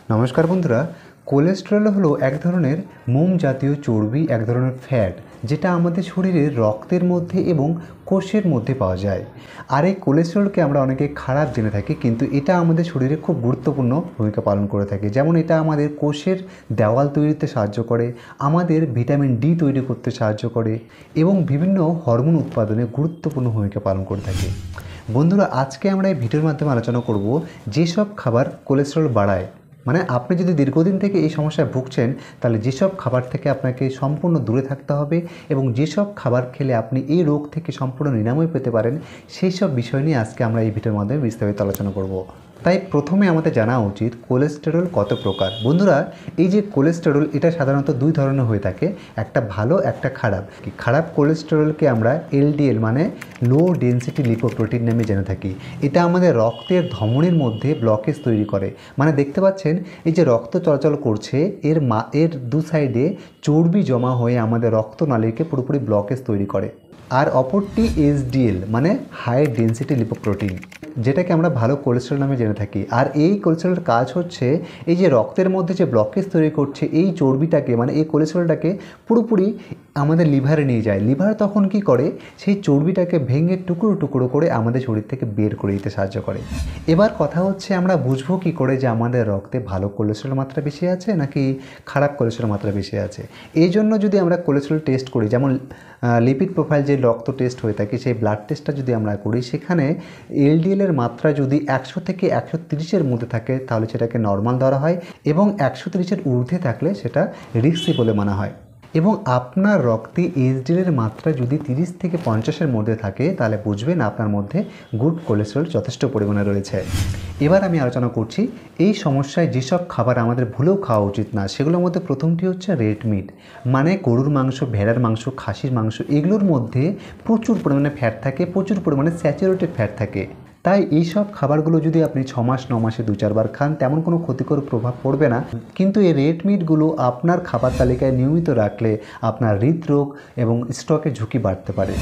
নমস্কার বন্ধুরা, কোলেস্টেরল হলো এক ধরনের মোম জাতীয় চর্বি, এক ধরনের ফ্যাট, যেটা আমাদের শরীরের রক্তের মধ্যে এবং কোষের মধ্যে পাওয়া যায়। আর এই কোলেস্টেরলকে আমরা অনেকে খারাপ জেনে থাকি, কিন্তু এটা আমাদের শরীরে খুব গুরুত্বপূর্ণ ভূমিকা পালন করে থাকে। যেমন এটা আমাদের কোষের দেওয়াল তৈরিতে সাহায্য করে, আমাদের ভিটামিন ডি তৈরি করতে সাহায্য করে এবং বিভিন্ন হরমোন উৎপাদনে গুরুত্বপূর্ণ ভূমিকা পালন করে থাকে। বন্ধুরা, আজকে আমরা এই ভিডিওর মাধ্যমে আলোচনা করব যেসব খাবার কোলেস্টেরল বাড়ায়। মানে আপনি যদি দীর্ঘদিন থেকে এই সমস্যায় ভুগছেন, তাহলে যেসব খাবার থেকে আপনাকে সম্পূর্ণ দূরে থাকতে হবে এবং যেসব খাবার খেলে আপনি এই রোগ থেকে সম্পূর্ণ নিরাময় পেতে পারেন, সেই সব বিষয় নিয়ে আজকে আমরা এই ভিডিওর মাধ্যমে বিস্তারিত আলোচনা করব। তাই প্রথমে আমাদের জানা উচিত কোলেস্টেরল কত প্রকার। বন্ধুরা, এই যে কোলেস্টেরল, এটা সাধারণত দুই ধরনের হয়ে থাকে, একটা ভালো একটা খারাপ। খারাপ কোলেস্টেরলকে আমরা এলডিএল মানে লো ডেনসিটি লিপোপ্রোটিন নামে জেনে থাকি। এটা আমাদের রক্তের ধমনির মধ্যে ব্লকেজ তৈরি করে। মানে দেখতে পাচ্ছেন, এই যে রক্ত চলাচল করছে, এর দু সাইডে চর্বি জমা হয়ে আমাদের রক্তনালীকে পুরোপুরি ব্লকেজ তৈরি করে। আর অপরটি এসডিএল মানে হাই ডেনসিটি লিপোপ্রোটিন, যেটাকে আমরা ভালো কোলেস্টেরল নামে জেনে থাকি। আর এই কোলেস্টেরলের কাজ হচ্ছে এই যে রক্তের মধ্যে যে ব্লকেজ তৈরি করছে, এই চর্বিটাকে মানে এই কোলেস্টেরলটাকে পুরোপুরি আমাদের লিভারে নিয়ে যায়। লিভার তখন কি করে, সেই চর্বিটাকে ভেঙে টুকরো টুকরো করে আমাদের শরীর থেকে বের করে দিতে সাহায্য করে। এবার কথা হচ্ছে, আমরা বুঝবো কী করে যে আমাদের রক্তে ভালো কোলেস্টেরল মাত্রা বেশি আছে নাকি খারাপ কোলেস্টেরল মাত্রা বেশি আছে। এই জন্য যদি আমরা কোলেস্টেরল টেস্ট করি, যেমন লিপিড প্রোফাইল যে রক্ত টেস্ট হয়ে থাকে, সেই ব্লাড টেস্টটা যদি আমরা করি, সেখানে এলডিএলের মাত্রা যদি 100 থেকে 130-এর মধ্যে থাকে, তাহলে সেটাকে নর্মাল ধরা হয় এবং 130-এর ঊর্ধ্বে থাকলে সেটা রিস্কি বলে মানা হয়। এবং আপনার রক্তে এসডিএলের মাত্রা যদি 30 থেকে 50-এর মধ্যে থাকে, তাহলে বুঝবেন আপনার মধ্যে গুড কোলেস্টেরল যথেষ্ট পরিমাণে রয়েছে। এবার আমি আলোচনা করছি এই সমস্যায় যেসব খাবার আমাদের ভুলেও খাওয়া উচিত না, সেগুলোর মধ্যে প্রথমটি হচ্ছে রেড মিট, মানে গরুর মাংস, ভেড়ার মাংস, খাসির মাংস। এগুলোর মধ্যে প্রচুর পরিমাণে ফ্যাট থাকে, প্রচুর পরিমাণে স্যাচুরেটেড ফ্যাট থাকে। তাই এই সব খাবারগুলো যদি আপনি 6 মাস 9 মাসে 2-4 বার খান, তেমন কোনো ক্ষতিকর প্রভাব পড়বে না। কিন্তু এই রেড মিটগুলো আপনার খাবার তালিকায় নিয়মিত রাখলে আপনার হৃদরোগ এবং স্ট্রোকের ঝুঁকি বাড়তে পারে।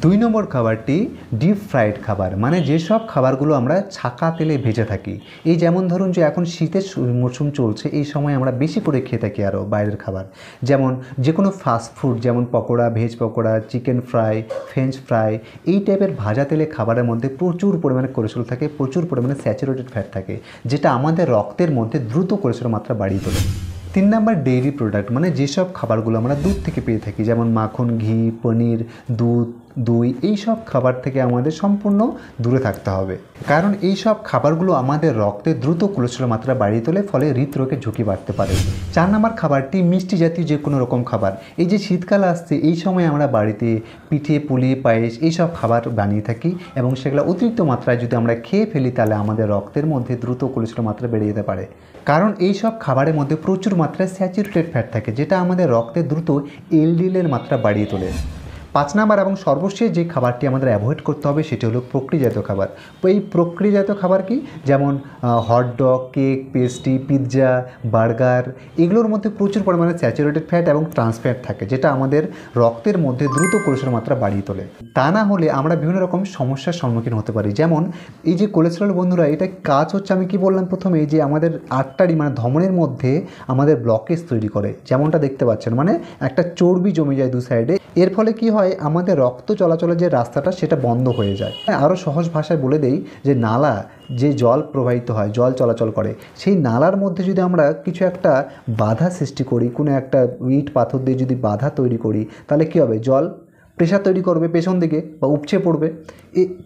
2 নম্বর খাবারটি ডিপ ফ্রাইড খাবার, মানে যেসব খাবারগুলো আমরা ছাকা তেলে ভেজে থাকি। এই যেমন ধরুন যে এখন শীতের মরশুম চলছে, এই সময় আমরা বেশি করে খেয়ে থাকি আরও বাইরের খাবার, যেমন যে কোনো ফাস্ট ফুড, যেমন pakora, veg pakora, chicken fry, French fry, এই টাইপের ভাজা তেলে খাবারের মধ্যে প্রচুর পরিমাণে কোলেস্টেরল থাকে, প্রচুর পরিমাণে স্যাচুরেটেড ফ্যাট থাকে, যেটা আমাদের রক্তের মধ্যে দ্রুত কোলেস্টেরল মাত্রা বাড়িয়ে তোলে। 3 নম্বর ডেইরি প্রোডাক্ট, মানে যেসব খাবারগুলো আমরা দুধ থেকে পেয়ে থাকি, যেমন মাখন, ঘি, পনির, দুধ, দই, এই সব খাবার থেকে আমাদের সম্পূর্ণ দূরে থাকতে হবে, কারণ এই সব খাবারগুলো আমাদের রক্তে দ্রুত কোলেস্টেরল মাত্রা বাড়িয়ে তোলে, ফলে হৃদরোগের ঝুঁকি বাড়তে পারে। 4 নম্বর খাবারটি মিষ্টি জাতীয় যে কোনো রকম খাবার। এই যে শীতকাল আসছে, এই সময় আমরা বাড়িতে পিঠে, পুলি, পায়েস এইসব খাবার বানিয়ে থাকি এবং সেগুলো অতিরিক্ত মাত্রায় যদি আমরা খেয়ে ফেলি, তাহলে আমাদের রক্তের মধ্যে দ্রুত কোলেস্টেরল মাত্রা বেড়ে যেতে পারে, কারণ এই সব খাবারের মধ্যে প্রচুর মাত্রায় স্যাচুরেটেড ফ্যাট থাকে, যেটা আমাদের রক্তে দ্রুত এলডিএলের মাত্রা বাড়িয়ে তোলে। 5 নম্বর এবং সর্বশেষ যে খাবারটি আমাদের অ্যাভয়েড করতে হবে, সেটি হলো প্রক্রিয়াজাত খাবার। তো এই প্রক্রিয়াজাত খাবার কি, যেমন hot dog, cake, pastry, pizza, burger, এগুলোর মধ্যে প্রচুর পরিমাণে স্যাচুরেটেড ফ্যাট এবং ট্রান্স ফ্যাট থাকে, যেটা আমাদের রক্তের মধ্যে দ্রুত কোলেস্টেরল মাত্রা বাড়িয়ে তোলে। তা না হলে আমরা বিভিন্ন রকম সমস্যার সম্মুখীন হতে পারি। যেমন এই যে কোলেস্টেরল, বন্ধুরা, এটা কাজ হচ্ছে, আমি কি বললাম প্রথমে, যে আমাদের আর্টারি মানে ধমনের মধ্যে আমাদের ব্লকেজ তৈরি করে, যেমনটা দেখতে পাচ্ছেন, মানে একটা চর্বি জমে যায় দু সাইডে। এর ফলে কি হয়, আমাদের রক্ত চলাচলের যে রাস্তাটা সেটা বন্ধ হয়ে যায়। আরও সহজ ভাষায় বলে দেই, যে নালা, যে জল প্রবাহিত হয়, জল চলাচল করে, সেই নালার মধ্যে যদি আমরা কিছু একটা বাধা সৃষ্টি করি, কোনো একটা ইট পাথর দিয়ে যদি বাধা তৈরি করি, তাহলে কী হবে, জল প্রেশার তৈরি করবে পেছন দিকে বা উপচে পড়বে।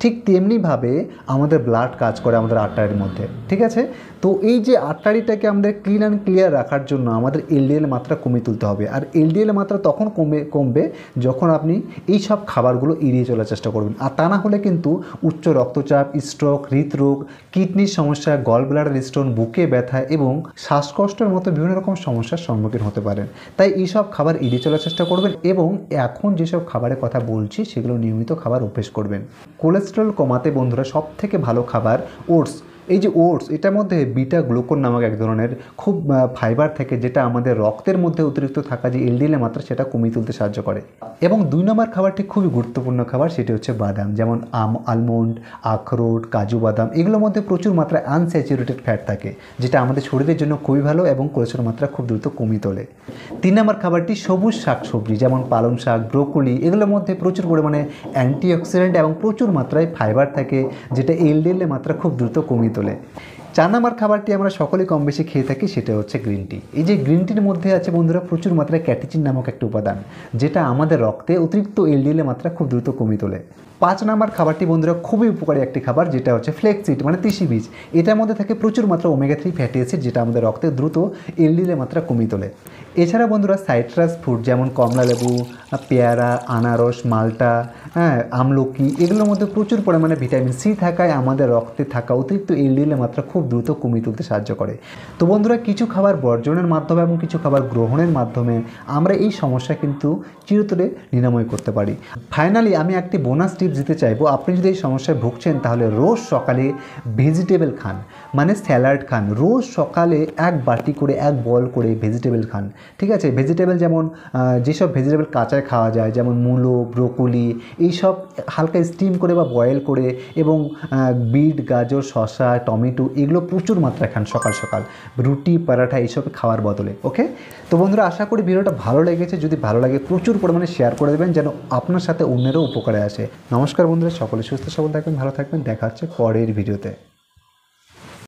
ঠিক তেমনিভাবে আমাদের ব্লাড কাজ করে আমাদের আর্টারির মধ্যে, ঠিক আছে। তো এই যে আর্টারিটাকে আমাদের ক্লিন অ্যান্ড ক্লিয়ার রাখার জন্য আমাদের এলডিএল মাত্রা কমিয়ে তুলতে হবে। আর এলডিএল মাত্রা তখন কমবে যখন আপনি এই সব খাবারগুলো এড়িয়ে চলার চেষ্টা করবেন। আর তা না হলে কিন্তু উচ্চ রক্তচাপ, স্ট্রোক, হৃদরোগ, কিডনির সমস্যা, গল ব্লাডার স্টোন, বুকে ব্যথা এবং শ্বাসকষ্টের মতো বিভিন্ন রকম সমস্যার সম্মুখীন হতে পারেন। তাই এই সব খাবার এড়িয়ে চলার চেষ্টা করবেন এবং এখন যেসব খাবারের কথা বলছি সেগুলো নিয়মিত খাবার অভ্যেস করবেন। কোলেস্টেরল কমাতে বন্ধুরা সবথেকে ভালো খাবার ওটস, এই যে ওটস, এটার মধ্যে বিটা গ্লুকোন নামক এক ধরনের খুব ফাইবার থাকে, যেটা আমাদের রক্তের মধ্যে অতিরিক্ত থাকা যে এলডিএলের মাত্রা সেটা কমিয়ে তুলতে সাহায্য করে। এবং 2 নম্বর খাবারটি খুবই গুরুত্বপূর্ণ খাবার, সেটি হচ্ছে বাদাম, যেমন আলমন্ড, আখরোট, কাজু বাদাম, এগুলোর মধ্যে প্রচুর মাত্রায় আনস্যাচুরেটেড ফ্যাট থাকে, যেটা আমাদের শরীরের জন্য খুবই ভালো এবং কোলেস্টেরল মাত্রা খুব দ্রুত কমিয়ে তোলে। 3 নম্বর খাবারটি সবুজ শাকসবজি, যেমন পালং শাক, ব্রোকলি, এগুলোর মধ্যে প্রচুর পরিমাণে অ্যান্টিঅক্সিডেন্ট এবং প্রচুর মাত্রায় ফাইবার থাকে, যেটা এলডিএলের মাত্রা খুব দ্রুত কমিয়ে তোলে। 4 নম্বর খাবারটি আমরা সকলেই কম বেশি খেয়ে থাকি, সেটা হচ্ছে গ্রিন টি। এই যে গ্রিন টির মধ্যে আছে বন্ধুরা প্রচুর মাত্রায় ক্যাটেচিন নামক একটা উপাদান, যেটা আমাদের রক্তে অতিরিক্ত এলডিএলের মাত্রা খুব দ্রুত কমিয়ে তোলে। 5 নম্বর খাবারটি বন্ধুরা খুবই উপকারী একটি খাবার, যেটা হচ্ছে ফ্লেক্সিড মানে তিসি বীজ। এটার মধ্যে থাকে প্রচুর মাত্রা ওমেগা 3 ফ্যাটি অ্যাসিড, যেটা আমাদের রক্তে দ্রুত এলডিএলের মাত্রা কমিয়ে তোলে। এছাড়া বন্ধুরা সাইট্রাস ফুড যেমন কমলালেবু, পেয়ারা, আনারস, মাল্টা, আমলকি, এগুলোর মধ্যে প্রচুর পরিমাণে ভিটামিন সি থাকায় আমাদের রক্তে থাকা অতিরিক্ত এলডিএলের মাত্রা খুব দ্রুত কমিয়ে তুলতে সাহায্য করে। তো বন্ধুরা, কিছু খাবার বর্জনের মাধ্যমে এবং কিছু খাবার গ্রহণের মাধ্যমে আমরা এই সমস্যা কিন্তু চিরতরে নিরাময় করতে পারি। ফাইনালি আমি একটি বোনাস টিপস দিতে চাইবো, আপনি যদি এই সমস্যায় ভুগছেন তাহলে রোজ সকালে ভেজিটেবল খান, মানে স্যালাড খান। রোজ সকালে 1 বাটি করে 1 বল করে ভেজিটেবল খান, ঠিক আছে? ভেজিটেবল যেমন যেসব ভেজিটেবল কাঁচায় খাওয়া যায়, যেমন মূলো, ব্রোকলি, এইসব হালকা স্টিম করে বা বয়েল করে, এবং বিট, গাজর, শসা, টমেটো, এগুলো প্রচুর মাত্রায় খান সকাল সকাল, রুটি, পরাঠা এইসব খাওয়ার বদলে। ওকে, তো বন্ধুরা, আশা করি ভিডিওটা ভালো লেগেছে। যদি ভালো লাগে প্রচুর পরিমাণে শেয়ার করে দেবেন, যেন আপনার সাথে অন্যেরও উপকারে আসে। নমস্কার বন্ধুরা, সকলে সুস্থ সবল থাকবেন, ভালো থাকবেন। দেখা হচ্ছে পরের ভিডিওতে।